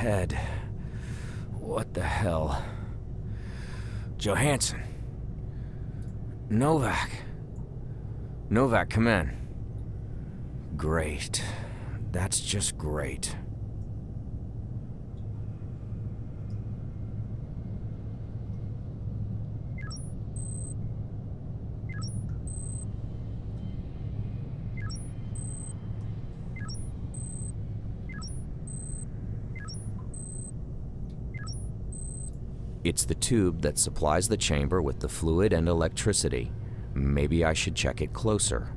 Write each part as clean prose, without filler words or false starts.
head. What the hell? Johansson. Novak. Novak, come in. Great. That's just great. It's the tube that supplies the chamber with the fluid and electricity. Maybe I should check it closer.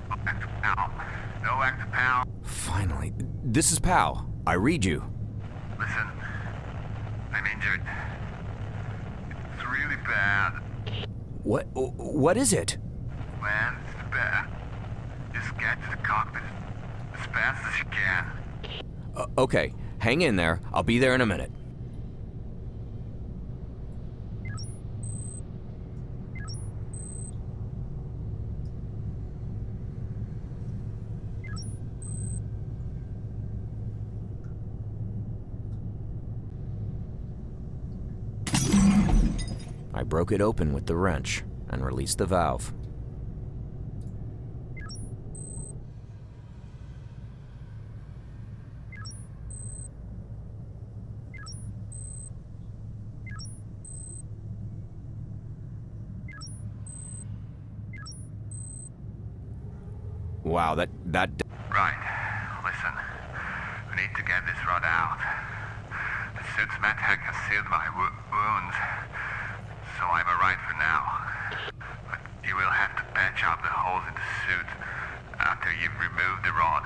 No active POW. Finally. This is POW. I read you. Listen, I'm injured. It's really bad. What is it? Man, it's bad. Just get to the cockpit as fast as you can. Okay, hang in there. I'll be there in a minute. I broke it open with the wrench and released the valve. Wow, that Right. Listen, we need to get this rod out. The suit's medtech has sealed my wounds, so I'm alright for now. But you will have to patch up the holes in the suit after you've removed the rod.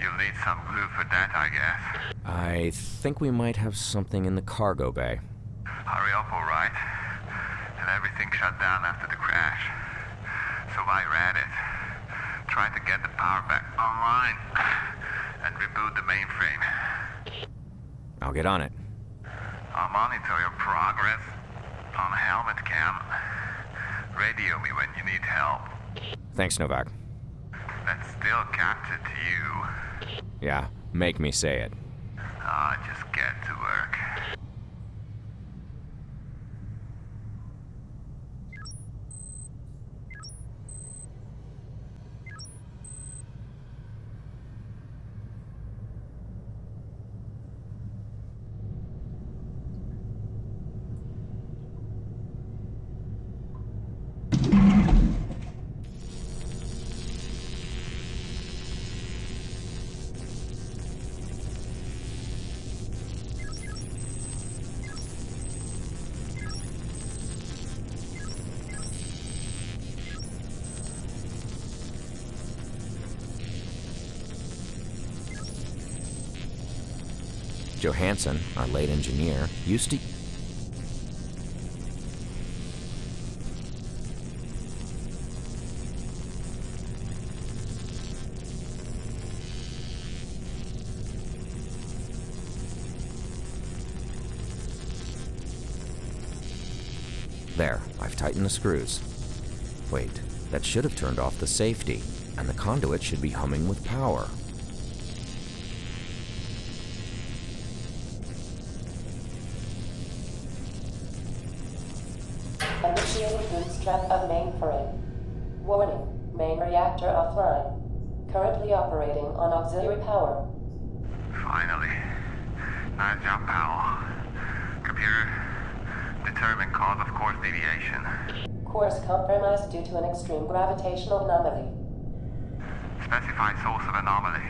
You'll need some glue for that, I guess. I think we might have something in the cargo bay. Hurry up, alright? And everything shut down after the crash. So I read it. Try to get the power back online and reboot the mainframe. I'll get on it. I'll monitor your progress on helmet cam. Radio me when you need help. Thanks, Novak. That's still captured to you. Yeah, make me say it. Just get to work. Johansson, our late engineer, used to... There, I've tightened the screws. Wait, that should have turned off the safety, and the conduit should be humming with power. Initiating bootstrap of mainframe. Warning, main reactor offline. Currently operating on auxiliary power. Finally. Nice job, pal. Computer, determine cause of course deviation. Course compromised due to an extreme gravitational anomaly. Specify source of anomaly.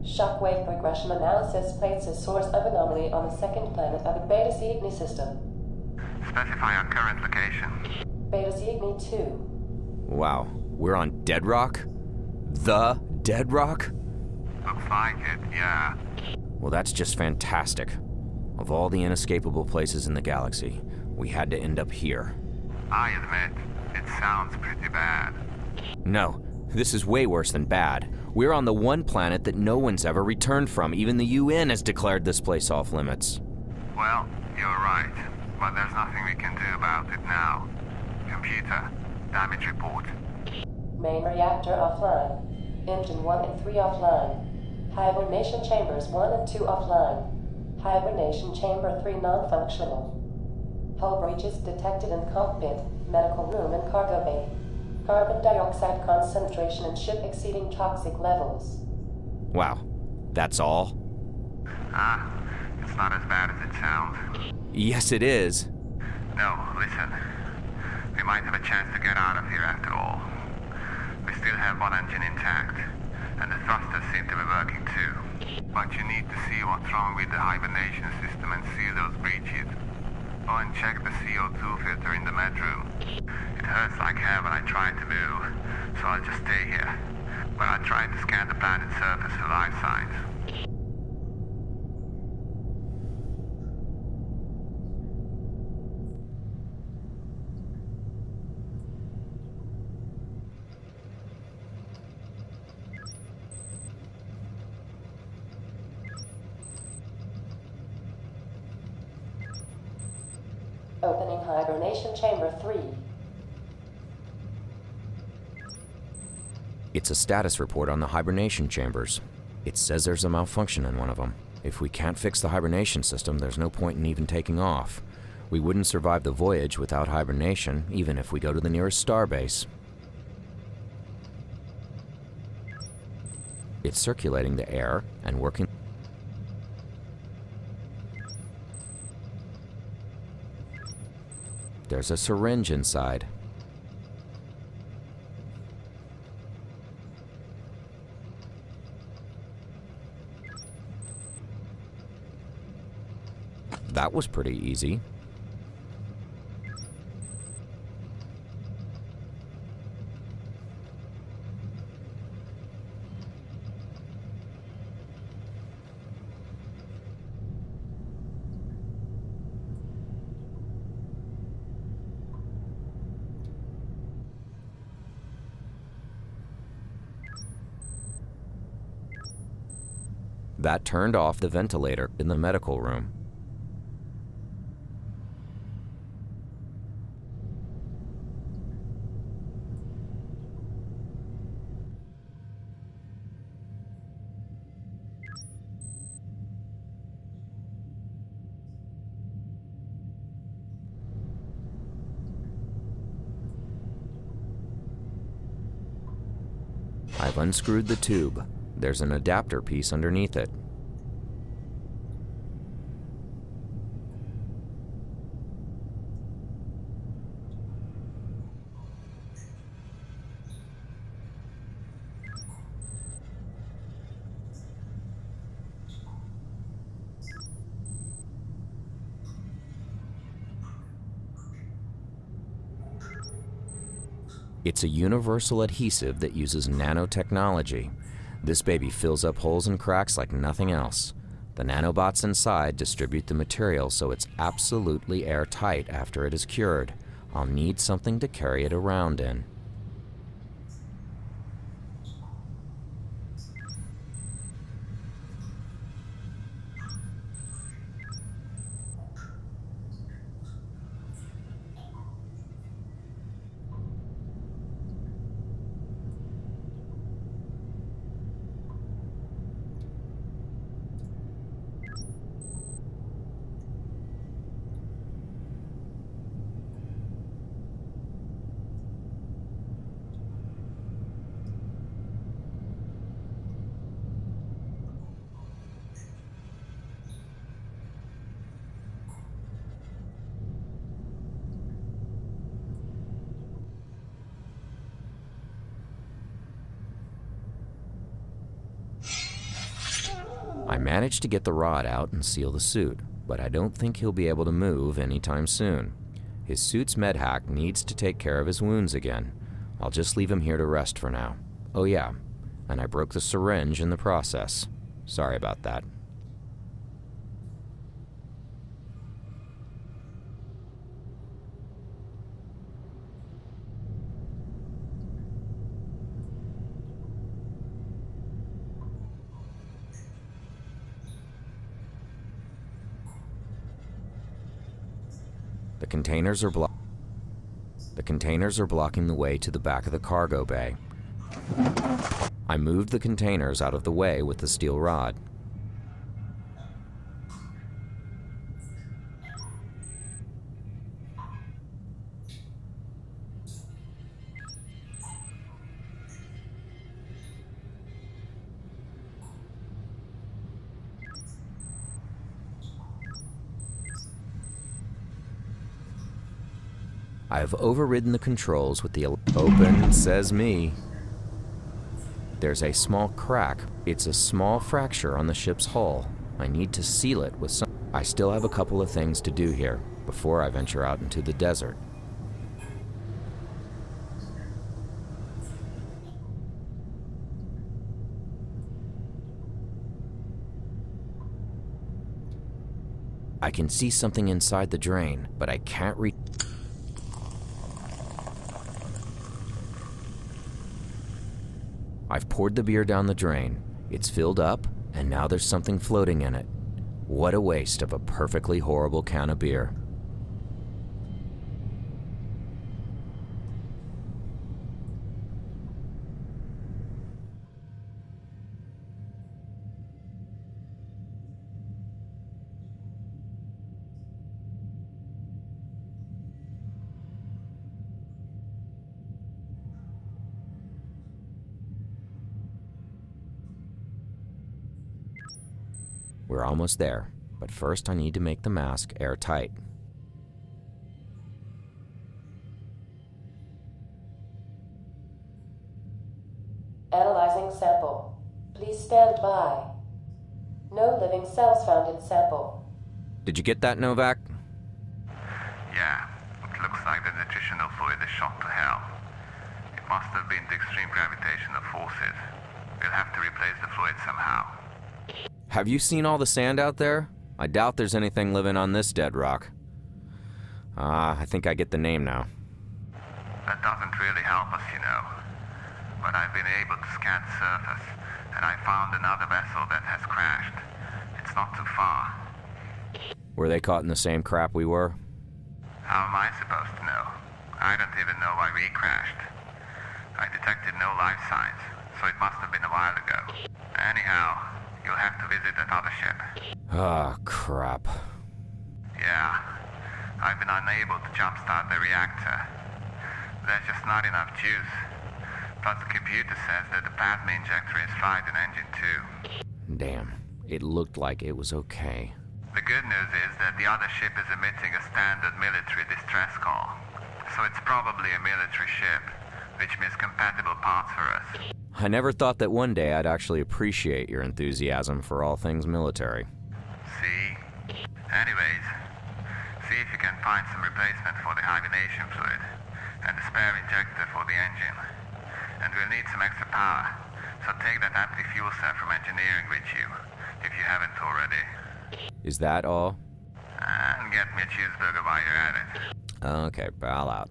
Shockwave regression analysis places source of anomaly on the second planet of the Beta Cygni system. Specify our current location. Beta Cygni 2. Wow, we're on Deadrock? The Deadrock? Looks like it, yeah. Well, that's just fantastic. Of all the inescapable places in the galaxy, we had to end up here. I admit, it sounds pretty bad. No, this is way worse than bad. We're on the one planet that no one's ever returned from. Even the UN has declared this place off limits. Well, you're right. But there's nothing we can do about it now. Computer, damage report. Main reactor offline. Engine 1 and 3 offline. Hibernation chambers 1 and 2 offline. Hibernation chamber 3 non-functional. Hull breaches detected in cockpit, medical room, and cargo bay. Carbon dioxide concentration in ship exceeding toxic levels. Wow, that's all? It's not as bad as it sounds. Yes, it is. No, listen. We might have a chance to get out of here after all. We still have one engine intact, and the thrusters seem to be working too. But you need to see what's wrong with the hibernation system and seal those breaches. Oh, and check the CO2 filter in the med room. It hurts like hell when I try to move, so I'll just stay here. But I'll try to scan the planet's surface for life signs. Opening hibernation chamber 3. It's a status report on the hibernation chambers. It says there's a malfunction in one of them. If we can't fix the hibernation system, there's no point in even taking off. We wouldn't survive the voyage without hibernation, even if we go to the nearest starbase. It's circulating the air and working. There's a syringe inside. That was pretty easy. That turned off the ventilator in the medical room. I've unscrewed the tube. There's an adapter piece underneath it. It's a universal adhesive that uses nanotechnology. This baby fills up holes and cracks like nothing else. The nanobots inside distribute the material so it's absolutely airtight after it is cured. I'll need something to carry it around in. I managed to get the rod out and seal the suit, but I don't think he'll be able to move anytime soon. His suit's medhack needs to take care of his wounds again. I'll just leave him here to rest for now. Oh yeah, and I broke the syringe in the process. Sorry about that. The containers are blocking the way to the back of the cargo bay. I moved the containers out of the way with the steel rod. I have overridden the controls with the open, says me. There's a small crack. It's a small fracture on the ship's hull. I need to seal it with some... I still have a couple of things to do here before I venture out into the desert. I can see something inside the drain, but I can't reach... I've poured the beer down the drain. It's filled up, and now there's something floating in it. What a waste of a perfectly horrible can of beer. We're almost there, but first I need to make the mask airtight. Analyzing sample. Please stand by. No living cells found in sample. Did you get that, Novak? Yeah, it looks like the nutritional fluid is shot to hell. It must have been the extreme gravitational forces. We'll have to replace the fluid somehow. Have you seen all the sand out there? I doubt there's anything living on this Deadrock. I think I get the name now. That doesn't really help us, you know. But I've been able to scan the surface, and I found another vessel that has crashed. It's not too far. Were they caught in the same crap we were? How am I supposed to know? I don't even know why we crashed. I detected no life signs, so it must have been a while ago. Anyhow, you'll have to visit that other ship. Ah, crap. Yeah, I've been unable to jumpstart the reactor. There's just not enough juice. Plus the computer says that the plasma injector is fried in engine 2. Damn, it looked like it was okay. The good news is that the other ship is emitting a standard military distress call. So it's probably a military ship, which means compatible parts for us. I never thought that one day I'd actually appreciate your enthusiasm for all things military. See? Anyways, see if you can find some replacement for the hibernation fluid and a spare injector for the engine. And we'll need some extra power, so take that empty fuel cell from engineering with you, if you haven't already. Is that all? And get me a cheeseburger while you're at it. Okay, pal out.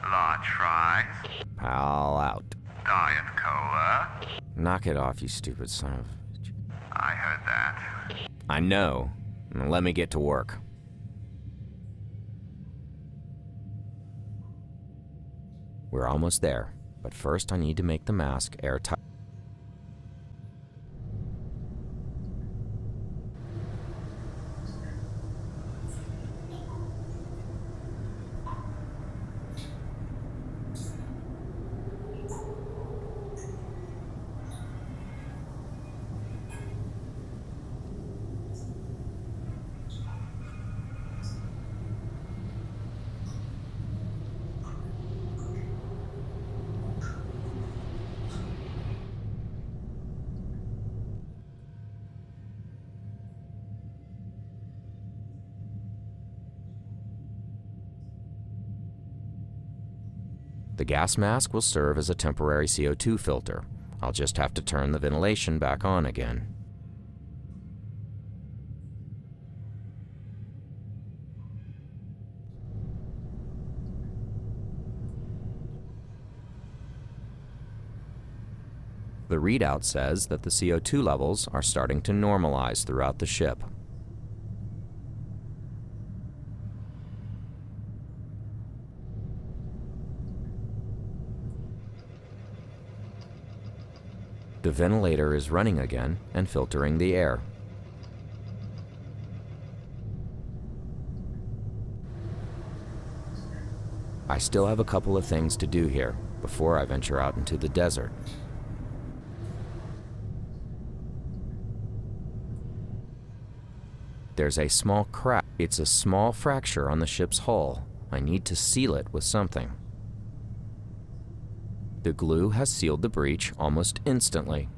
Large fries, Pal out. Diet Cola. Knock it off, you stupid son of... I heard that. I know. Now let me get to work. We're almost there, but first I need to make the mask airtight. The gas mask will serve as a temporary CO2 filter. I'll just have to turn the ventilation back on again. The readout says that the CO2 levels are starting to normalize throughout the ship. The ventilator is running again and filtering the air. I still have a couple of things to do here before I venture out into the desert. There's a small crack. It's a small fracture on the ship's hull. I need to seal it with something. The glue has sealed the breach almost instantly.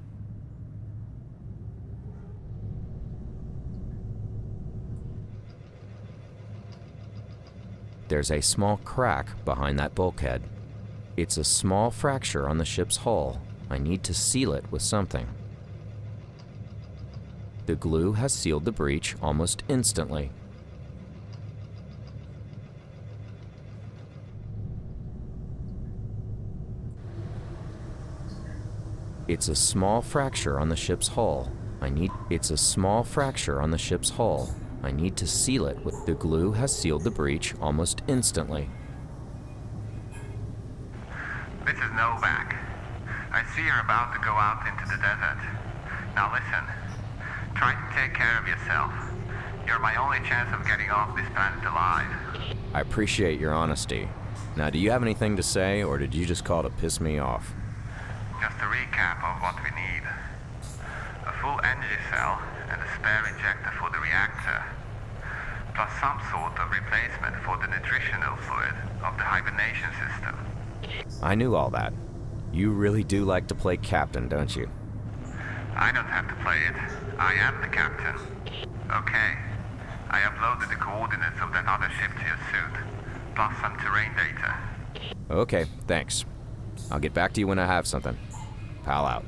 There's a small crack behind that bulkhead. It's a small fracture on the ship's hull. I need to seal it with something. The glue has sealed the breach almost instantly. It's a small fracture on the ship's hull. It's a small fracture on the ship's hull. I need to seal it with the glue has sealed the breach almost instantly. This is Novak. I see you're about to go out into the desert. Now listen, try to take care of yourself. You're my only chance of getting off this planet alive. I appreciate your honesty. Now, do you have anything to say, or did you just call to piss me off? Just a recap of what we need. A full energy cell and a spare injector for the reactor, plus some sort of replacement for the nutritional fluid of the hibernation system. I knew all that. You really do like to play captain, don't you? I don't have to play it. I am the captain. Okay. I uploaded the coordinates of that other ship to your suit, plus some terrain data. Okay, thanks. I'll get back to you when I have something. Pal out.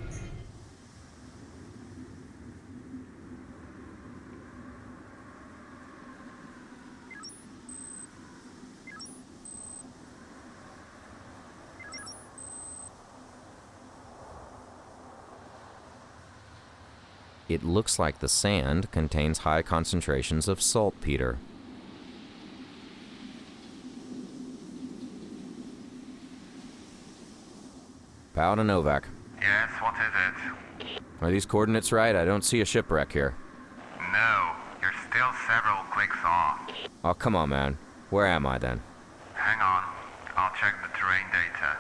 It looks like the sand contains high concentrations of saltpeter. Pal to Novak. Yes, what is it? Are these coordinates right? I don't see a shipwreck here. No, you're still several clicks off. Oh, come on, man. Where am I then? Hang on, I'll check the terrain data.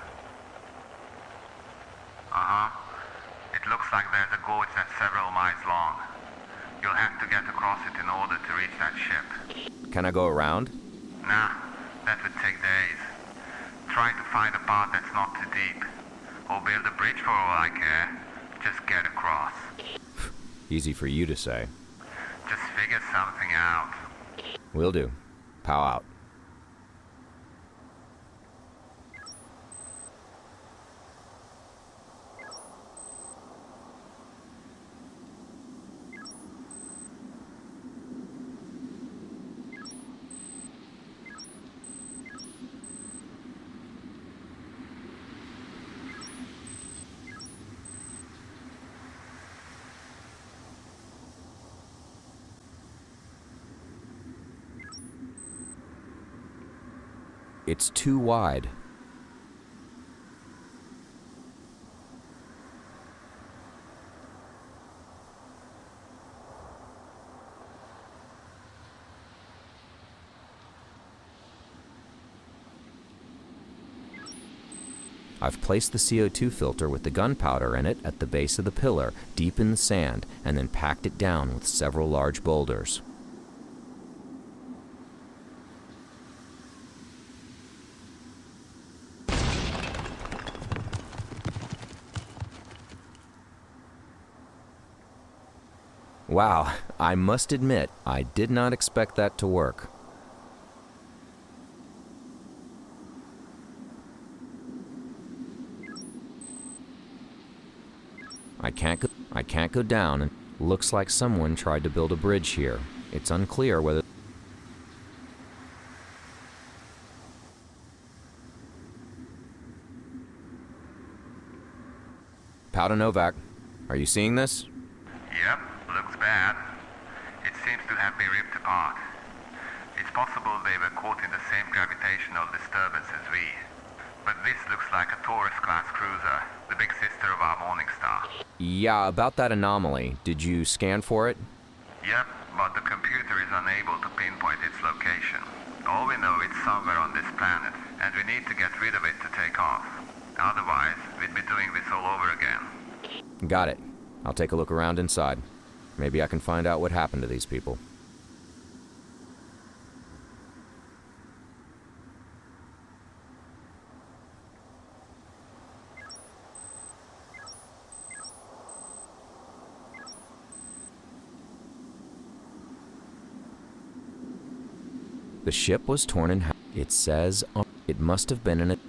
It looks like there's a gorge that's several miles long. You'll have to get across it in order to reach that ship. Can I go around? Nah, that would take days. Try to find a part that's not too deep. Or build a bridge for all I care. Just get across. Easy for you to say. Just figure something out. Will do. Pal out. It's too wide. I've placed the CO2 filter with the gunpowder in it at the base of the pillar, deep in the sand, and then packed it down with several large boulders. Wow, I must admit, I did not expect that to work. I can't go down, and looks like someone tried to build a bridge here. It's unclear whether... Pal to Novak, are you seeing this? Yep, looks bad. It seems to have been ripped apart. It's possible they were caught in the same gravitational disturbance as we. but this looks like a Taurus-class cruiser, the big sister of our Morningstar. Yeah, about that anomaly. Did you scan for it? Yep, but the computer is unable to pinpoint its location. All we know it's somewhere on this planet, and we need to get rid of it to take off. Otherwise, we'd be doing this all over again. Got it. I'll take a look around inside. Maybe I can find out what happened to these people. The ship was torn in half. It says it must have been an...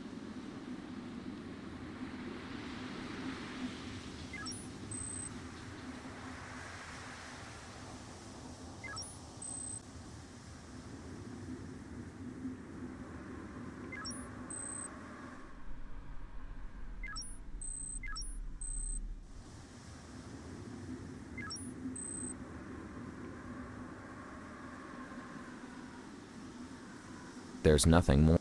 There's nothing more.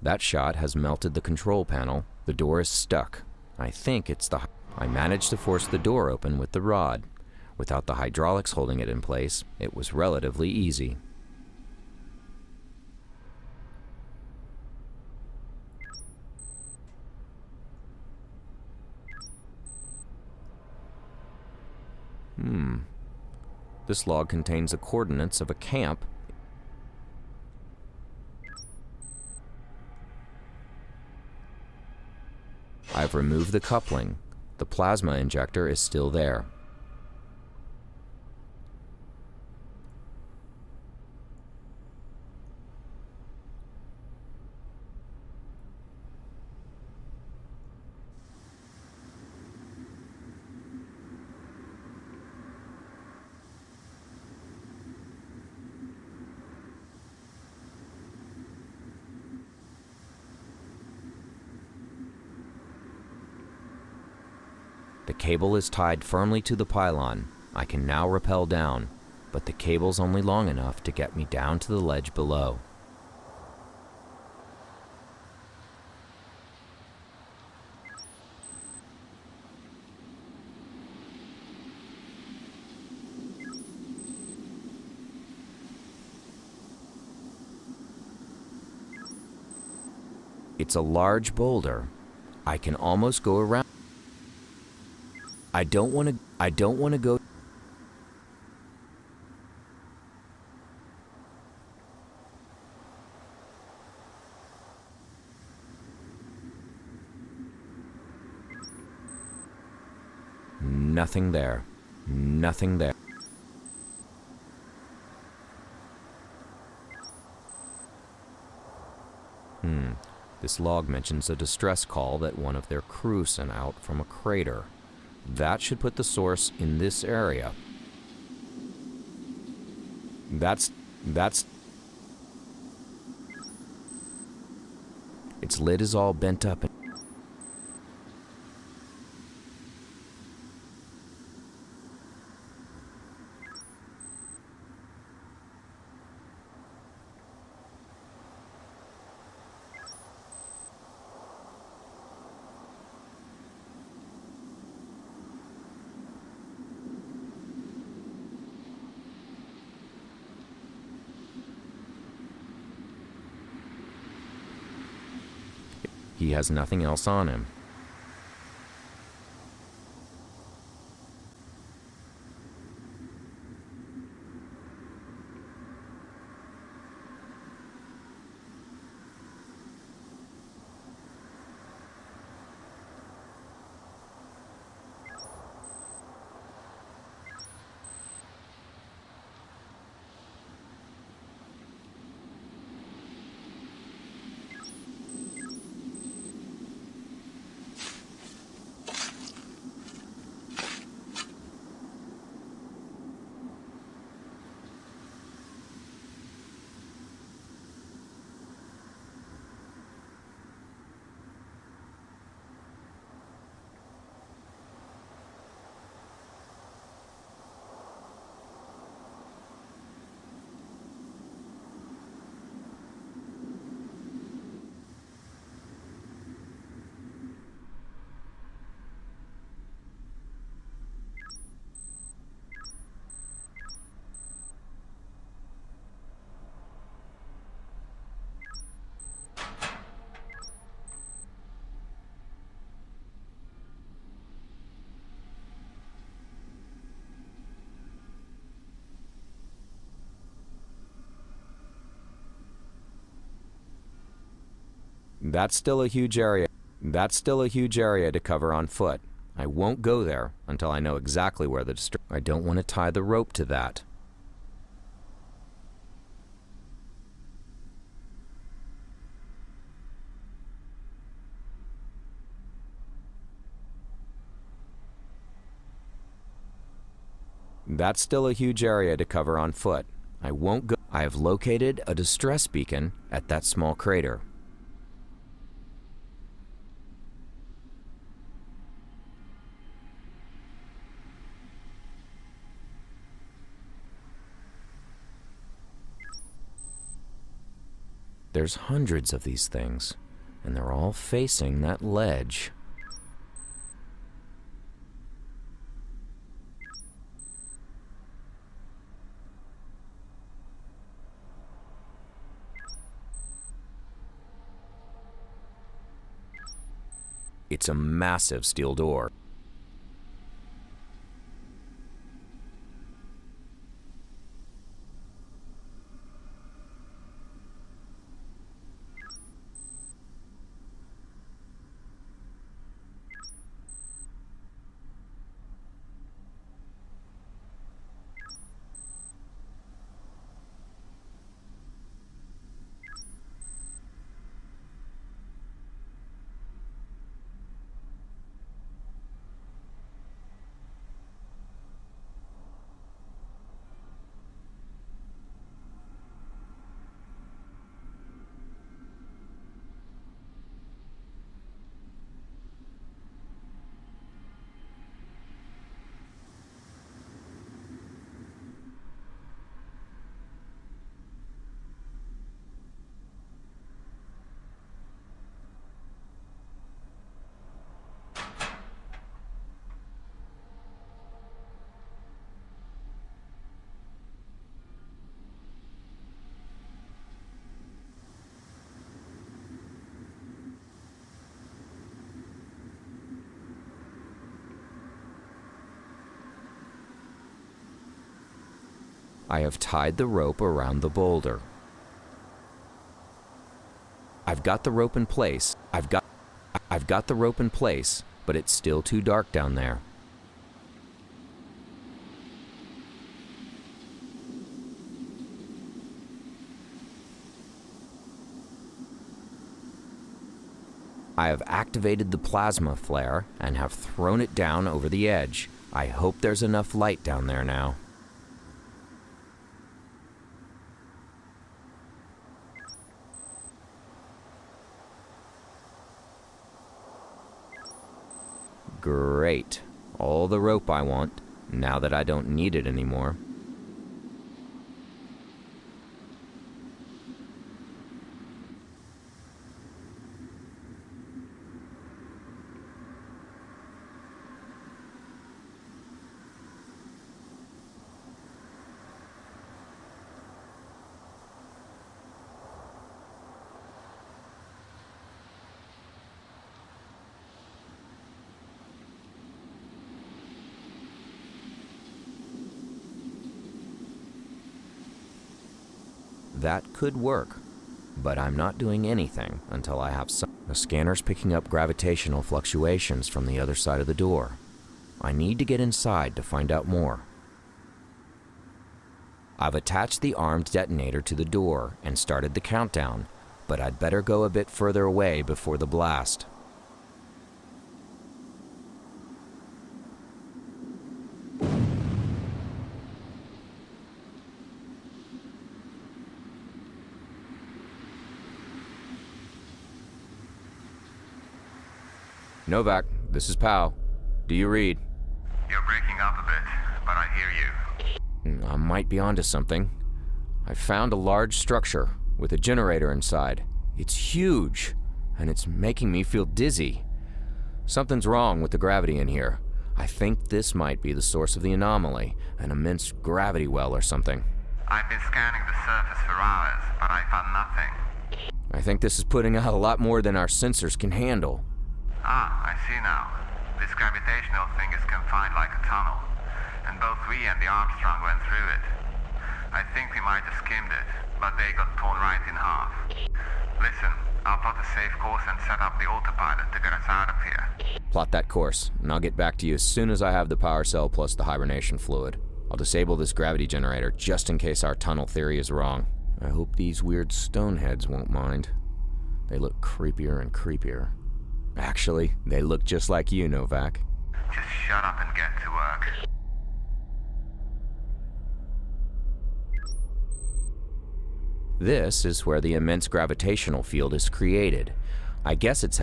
That shot has melted the control panel. The door is stuck. I think it's the... I managed to force the door open with the rod. Without the hydraulics holding it in place, it was relatively easy. This log contains the coordinates of a camp. I've removed the coupling. The plasma injector is still there. The cable is tied firmly to the pylon. I can now rappel down, but the cable's only long enough to get me down to the ledge below. It's a large boulder. I can almost go around. I don't want to go. Nothing there. Nothing there. This log mentions a distress call that one of their crew sent out from a crater. That should put the source in this area. That's... Its lid is all bent up. He has nothing else on him. That's still a huge area. That's still a huge area to cover on foot. I won't go there until I know exactly where the I don't want to tie the rope to that. That's still a huge area to cover on foot. I won't go. I have located a distress beacon at that small crater. There's hundreds of these things, and they're all facing that ledge. It's a massive steel door. I have tied the rope around the boulder. I've got the rope in place. I've got the rope in place, but it's still too dark down there. I have activated the plasma flare and have thrown it down over the edge. I hope there's enough light down there now. Great. All the rope I want, now that I don't need it anymore. That could work, but I'm not doing anything until I have some. The scanner's picking up gravitational fluctuations from the other side of the door. I need to get inside to find out more. I've attached the armed detonator to the door and started the countdown, but I'd better go a bit further away before the blast. Novak, this is Pal. Do you read? You're breaking up a bit, but I hear you. I might be onto something. I found a large structure with a generator inside. It's huge, and it's making me feel dizzy. Something's wrong with the gravity in here. I think this might be the source of the anomaly, an immense gravity well or something. I've been scanning the surface for hours, but I found nothing. I think this is putting out a lot more than our sensors can handle. Ah, I see now. This gravitational thing is confined like a tunnel, and both we and the Armstrong went through it. I think we might have skimmed it, but they got torn right in half. Listen, I'll plot a safe course and set up the autopilot to get us out of here. Plot that course, and I'll get back to you as soon as I have the power cell plus the hibernation fluid. I'll disable this gravity generator just in case our tunnel theory is wrong. I hope these weird stoneheads won't mind. They look creepier and creepier. Actually, they look just like you, Novak. Just shut up and get to work. This is where the immense gravitational field is created. I guess it's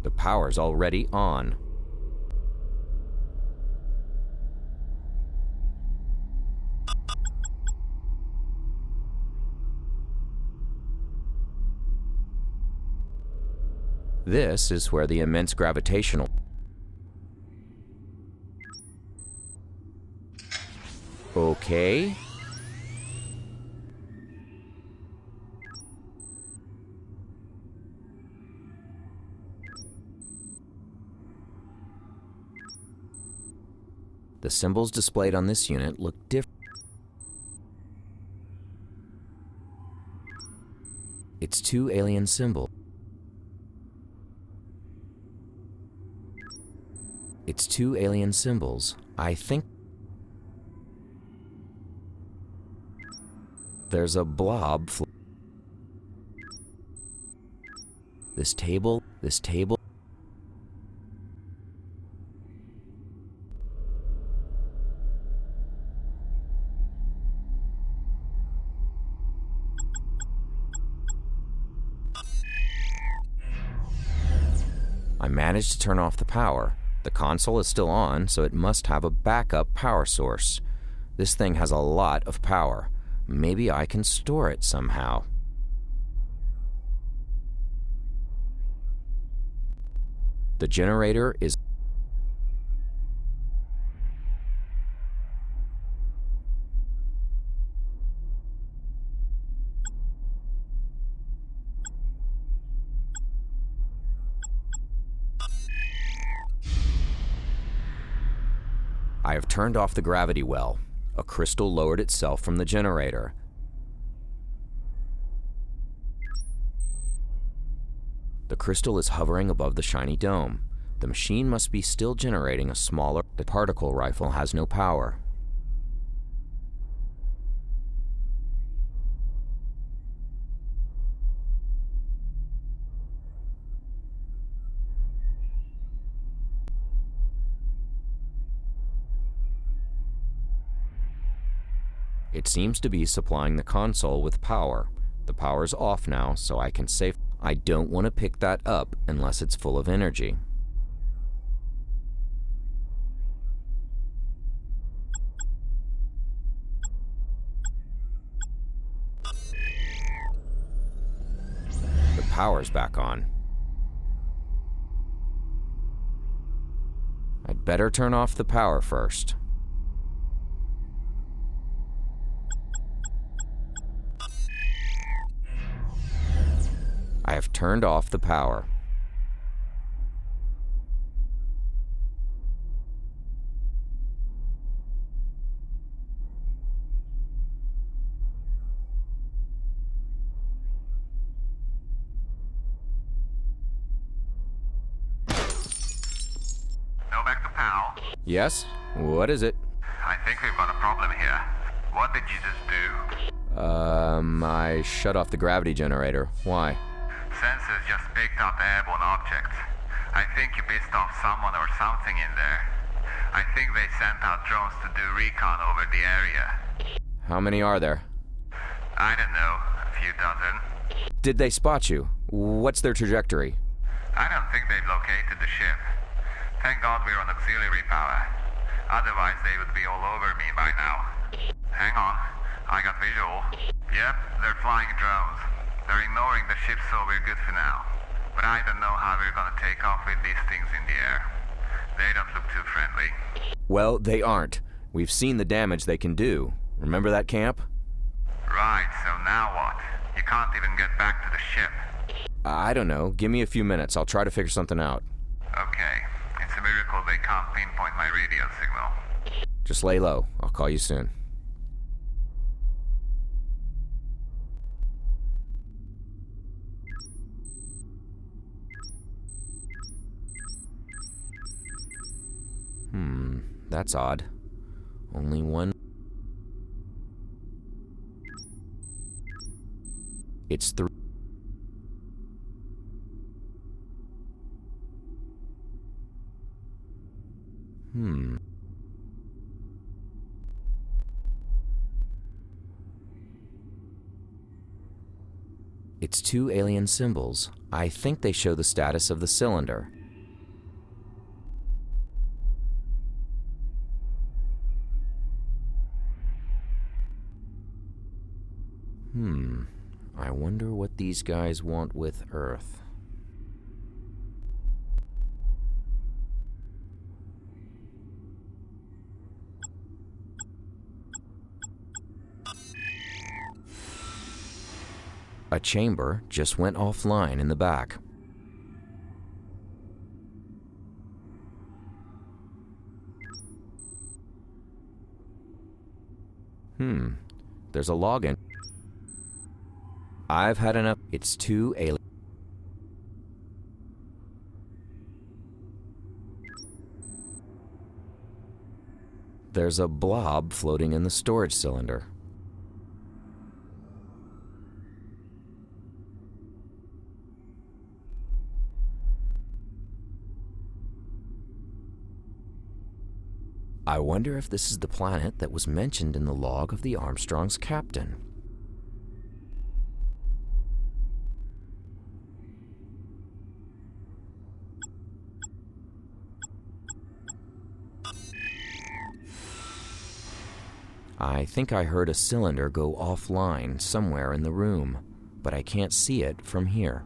the power's already on. This is where the immense gravitational... Okay. The symbols displayed on this unit look different. It's two alien symbols. It's two alien symbols. I think there's a blob. This table. I managed to turn off the power. The console is still on, so it must have a backup power source. This thing has a lot of power. Maybe I can store it somehow. The generator is... I have turned off the gravity well. A crystal lowered itself from the generator. The crystal is hovering above the shiny dome. The machine must be still generating a smaller... The particle rifle has no power. It seems to be supplying the console with power. The power's off now, so I can save... I don't want to pick that up unless it's full of energy. The power's back on. I'd better turn off the power first. I have turned off the power. Novak the pal? Yes? What is it? I think we've got a problem here. What did you just do? I shut off the gravity generator. Why? Sensors just picked up airborne objects. I think you pissed off someone or something in there. I think they sent out drones to do recon over the area. How many are there? I don't know, a few dozen. Did they spot you? What's their trajectory? I don't think they've located the ship. Thank God we're on auxiliary power. Otherwise they would be all over me by now. Hang on, I got visual. Yep, they're flying drones. They're ignoring the ship, so we're good for now. But I don't know how we're gonna take off with these things in the air. They don't look too friendly. Well, they aren't. We've seen the damage they can do. Remember that camp? Right, so now what? You can't even get back to the ship. I don't know. Give me a few minutes. I'll try to figure something out. Okay. It's a miracle they can't pinpoint my radio signal. Just lay low. I'll call you soon. That's odd. Only one. It's 3. It's 2 alien symbols. I think they show the status of the cylinder. I wonder what these guys want with Earth. A chamber just went offline in the back. There's a login. I've had enough. It's 2 alien. There's a blob floating in the storage cylinder. I wonder if this is the planet that was mentioned in the log of the Armstrong's captain. I think I heard a cylinder go offline somewhere in the room, but I can't see it from here.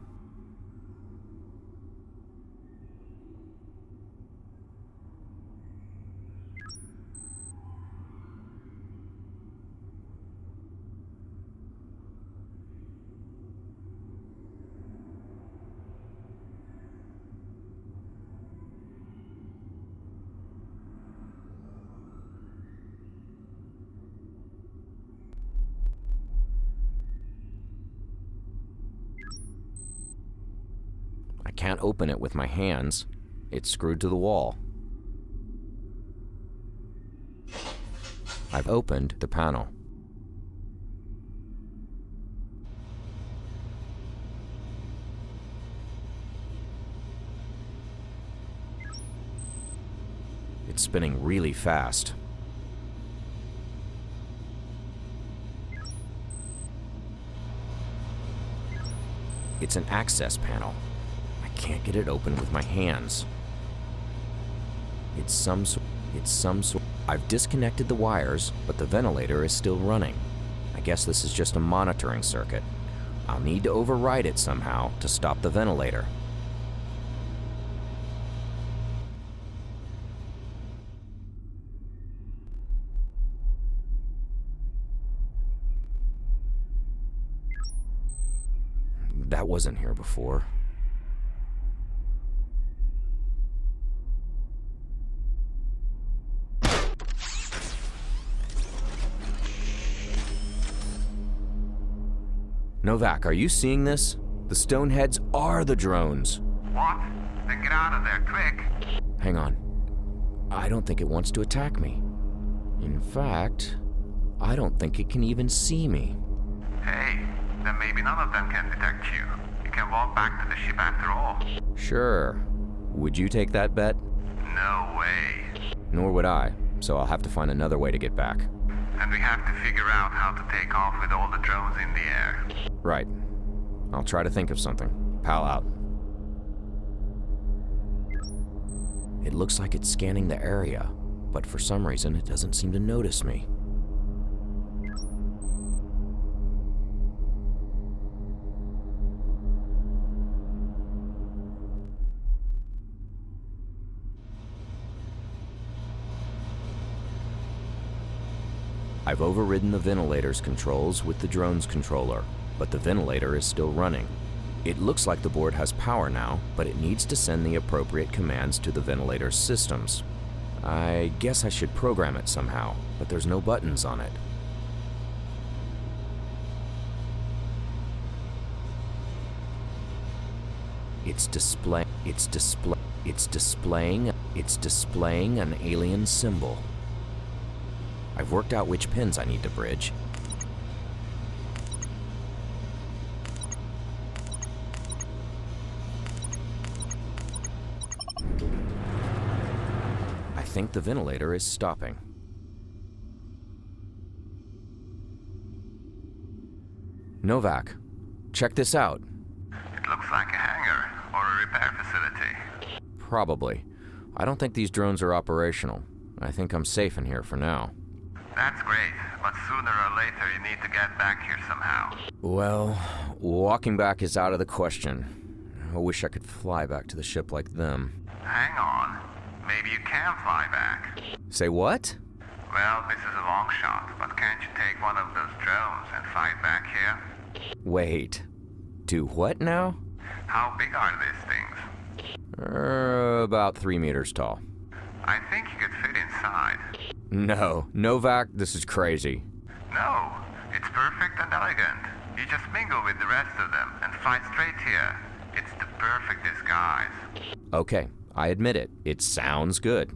I can't open it with my hands. It's screwed to the wall. I've opened the panel. It's spinning really fast. It's an access panel. I can't get it open with my hands. It's some sort. I've disconnected the wires, but the ventilator is still running. I guess this is just a monitoring circuit. I'll need to override it somehow to stop the ventilator. That wasn't here before. Novak, are you seeing this? The Stoneheads are the drones. What? Then get out of there, quick! Hang on. I don't think it wants to attack me. In fact, I don't think it can even see me. Hey, then maybe none of them can detect you. You can walk back to the ship after all. Sure. Would you take that bet? No way. Nor would I, so I'll have to find another way to get back. And we have to figure out how to take off with all the drones in the air. Right. I'll try to think of something. Pal out. It looks like it's scanning the area, but for some reason it doesn't seem to notice me. I've overridden the ventilator's controls with the drone's controller, but the ventilator is still running. It looks like the board has power now, but it needs to send the appropriate commands to the ventilator's systems. I guess I should program it somehow, but there's no buttons on it. It's displaying an alien symbol. I've worked out which pins I need to bridge. I think the ventilator is stopping. Novak, check this out. It looks like a hangar or a repair facility. Probably. I don't think these drones are operational. I think I'm safe in here for now. That's great, but sooner or later you need to get back here somehow. Well, walking back is out of the question. I wish I could fly back to the ship like them. Hang on. Maybe you can fly back. Say what? Well, this is a long shot, but can't you take one of those drones and fly back here? Wait. Do what now? How big are these things? About 3 meters tall. I think you could fit inside. No, Novak, this is crazy. No, it's perfect and elegant. You just mingle with the rest of them and fly straight here. It's the perfect disguise. Okay, I admit it. It sounds good.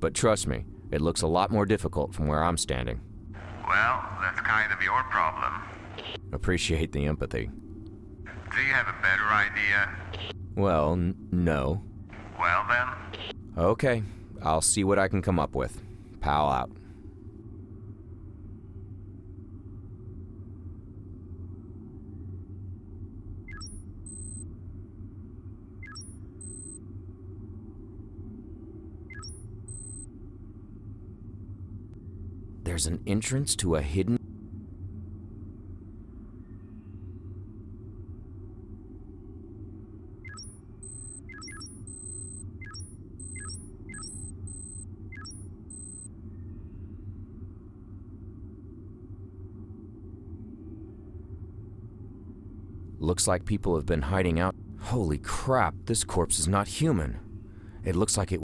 But trust me, it looks a lot more difficult from where I'm standing. Well, that's kind of your problem. Appreciate the empathy. Do you have a better idea? Well, no. Well then, Okay, I'll see what I can come up with. Pal out. There's an entrance to a hidden... Looks like people have been hiding out. Holy crap, this corpse is not human. It looks like it...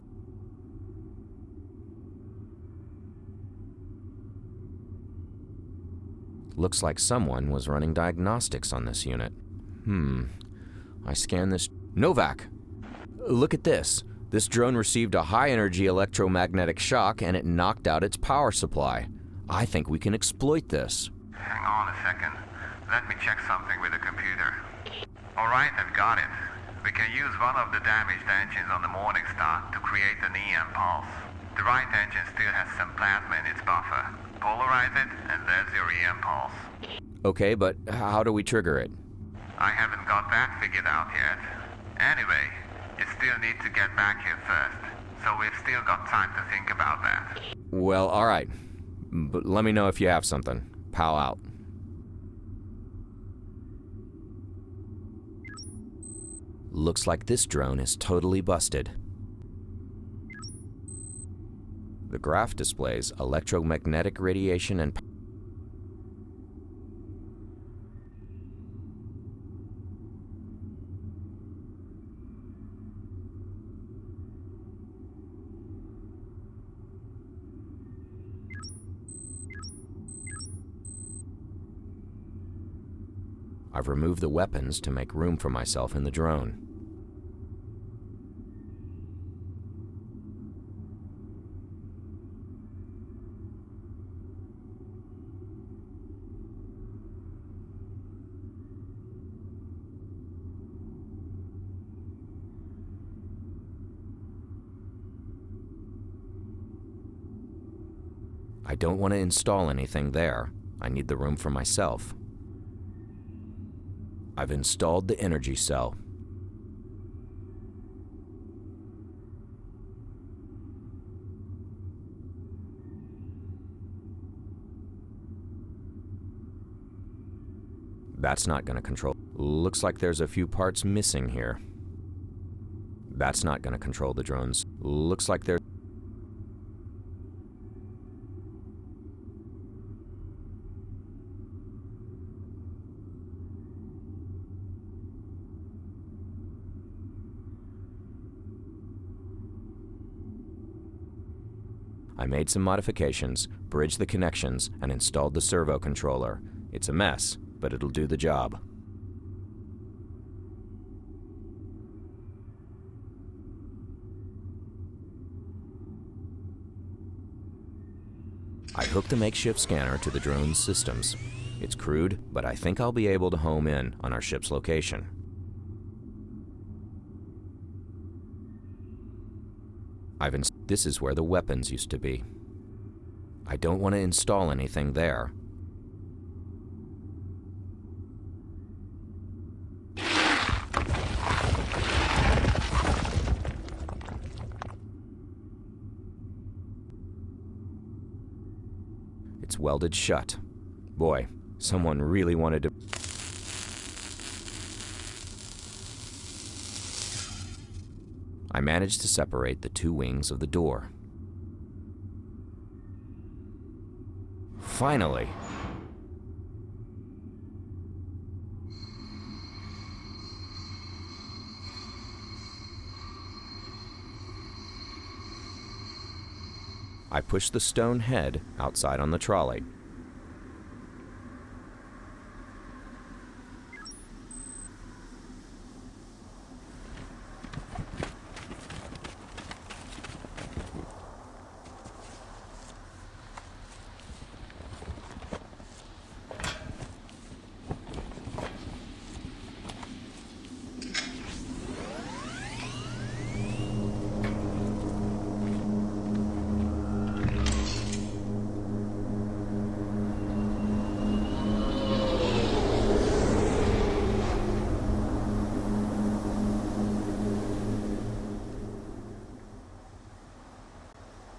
Looks like someone was running diagnostics on this unit. I scan this... Novak! Look at this. This drone received a high-energy electromagnetic shock and it knocked out its power supply. I think we can exploit this. hang on a second. Let me check something with the computer. Alright, I've got it. We can use one of the damaged engines on the Morningstar to create an EM pulse. The right engine still has some plasma in its buffer. Polarize it, and there's your EM pulse. Okay, but how do we trigger it? I haven't got that figured out yet. Anyway, you still need to get back here first, so we've still got time to think about that. Well, alright. But let me know if you have something. Pal out. Looks like this drone is totally busted. The graph displays electromagnetic radiation and... I've removed the weapons to make room for myself in the drone. I don't want to install anything there. I need the room for myself. I've installed the energy cell. That's not going to control. Looks like there's a few parts missing here. That's not going to control the drones. Looks like there's... I made some modifications, bridged the connections, and installed the servo controller. It's a mess, but it'll do the job. I hooked the makeshift scanner to the drone's systems. It's crude, but I think I'll be able to home in on our ship's location. This is where the weapons used to be. I don't want to install anything there. It's welded shut. Boy, someone really wanted to... I managed to separate the two wings of the door. Finally! I pushed the stone head outside on the trolley.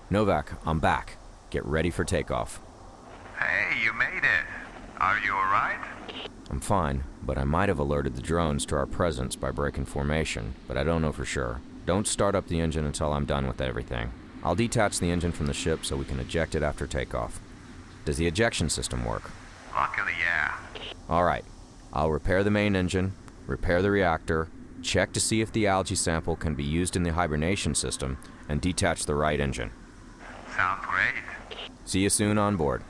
Novak, I'm back. Get ready for takeoff. Hey, you made it. Are you alright? I'm fine, but I might have alerted the drones to our presence by breaking formation, but I don't know for sure. Don't start up the engine until I'm done with everything. I'll detach the engine from the ship so we can eject it after takeoff. Does the ejection system work? Luckily, yeah. Alright. I'll repair the main engine, repair the reactor, check to see if the algae sample can be used in the hibernation system, and detach the right engine. Sounds great. See you soon on board.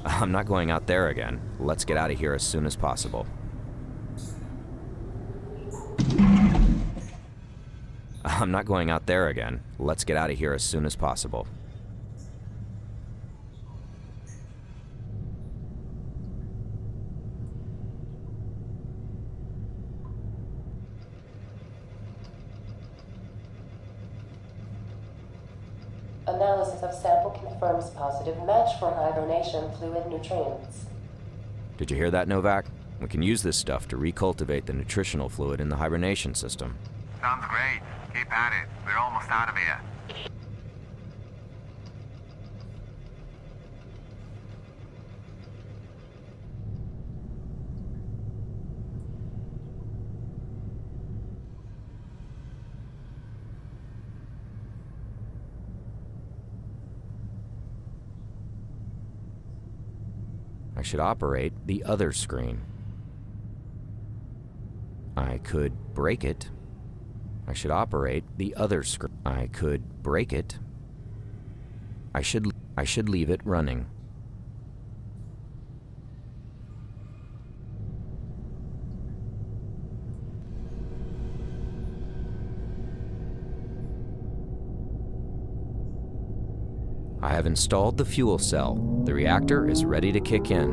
I'm not going out there again. Let's get out of here as soon as possible. I'm not going out there again. Let's get out of here as soon as possible. Analysis of sample confirms positive match for hibernation fluid nutrients. Did you hear that, Novak? We can use this stuff to recultivate the nutritional fluid in the hibernation system. Sounds great. Keep at it. We're almost out of here. I should operate the other screen. I could break it. I should operate the other screen. I could break it. I should leave it running. I have installed the fuel cell. The reactor is ready to kick in.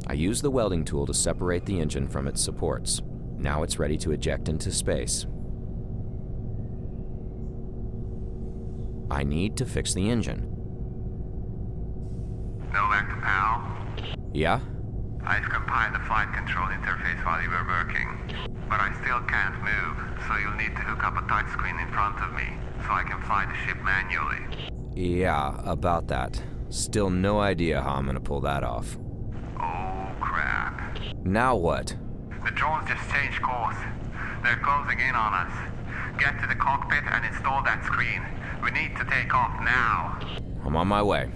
I use the welding tool to separate the engine from its supports. Now it's ready to eject into space. I need to fix the engine. Novak, pal. Yeah? I've compiled the flight control interface while you were working, but I still can't move, so you'll need to hook up a touchscreen in front of me, so I can fly the ship manually. Yeah, about that. Still no idea how I'm gonna pull that off. Oh, crap. Now what? The drones just changed course. They're closing in on us. Get to the cockpit and install that screen. We need to take off now. I'm on my way.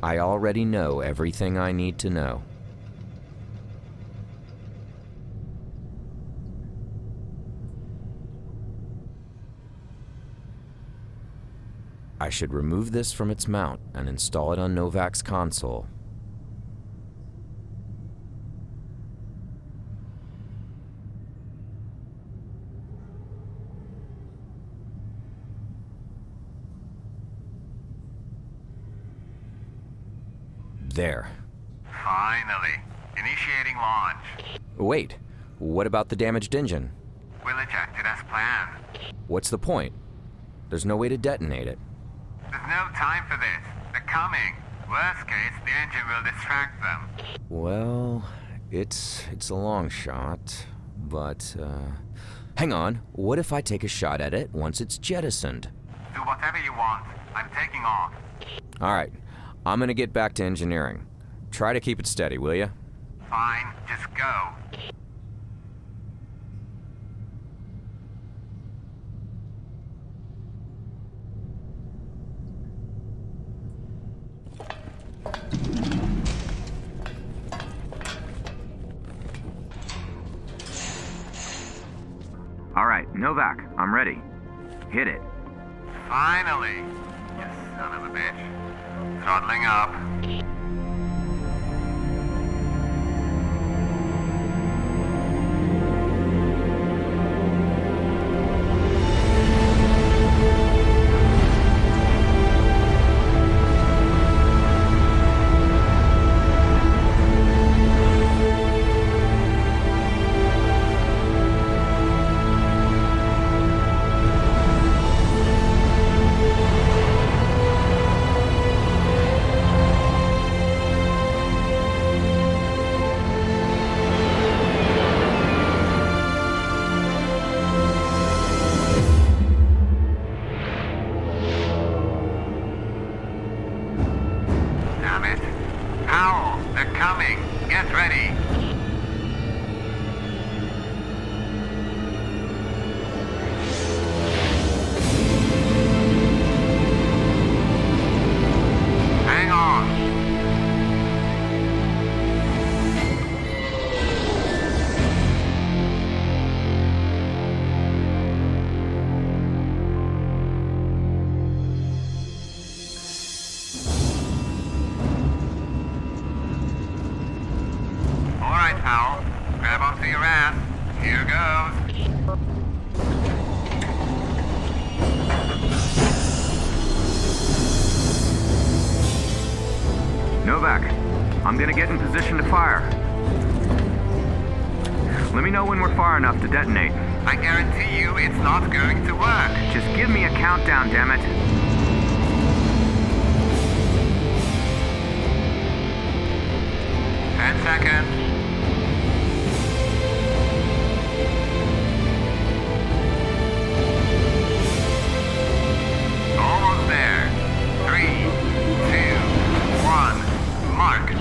I already know everything I need to know. I should remove this from its mount and install it on Novak's console. There. Finally. Initiating launch. Wait, what about the damaged engine? We'll eject it as planned. What's the point? There's no way to detonate it. There's no time for this. They're coming. Worst case, the engine will distract them. Well, it's a long shot, but, hang on. What if I take a shot at it once it's jettisoned? Do whatever you want. I'm taking off. All right, I'm gonna get back to engineering. Try to keep it steady, will ya? Fine, just go. All right, Novak, I'm ready. Hit it. Finally. You son of a bitch. Throttling up. Damn it. Powell, they're coming. Get ready. Hang on. All right, Powell. Grab onto your ass. Here goes. Novak, I'm gonna get in position to fire. Let me know when we're far enough to detonate. I guarantee you it's not going to work. Just give me a countdown, damn it. 10 seconds. Almost there. 3, 2, 1. Mark.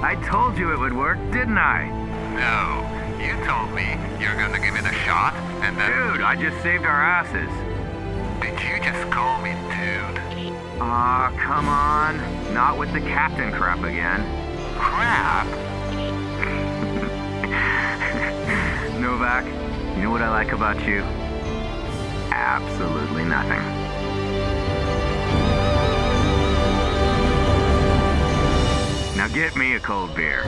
I told you it would work, didn't I? No. You told me you're gonna give it a shot, and then... Dude, I just saved our asses. Did you just call me dude? Aw, come on. Not with the captain crap again. Crap? Novak, you know what I like about you? Absolutely nothing. Now get me a cold beer.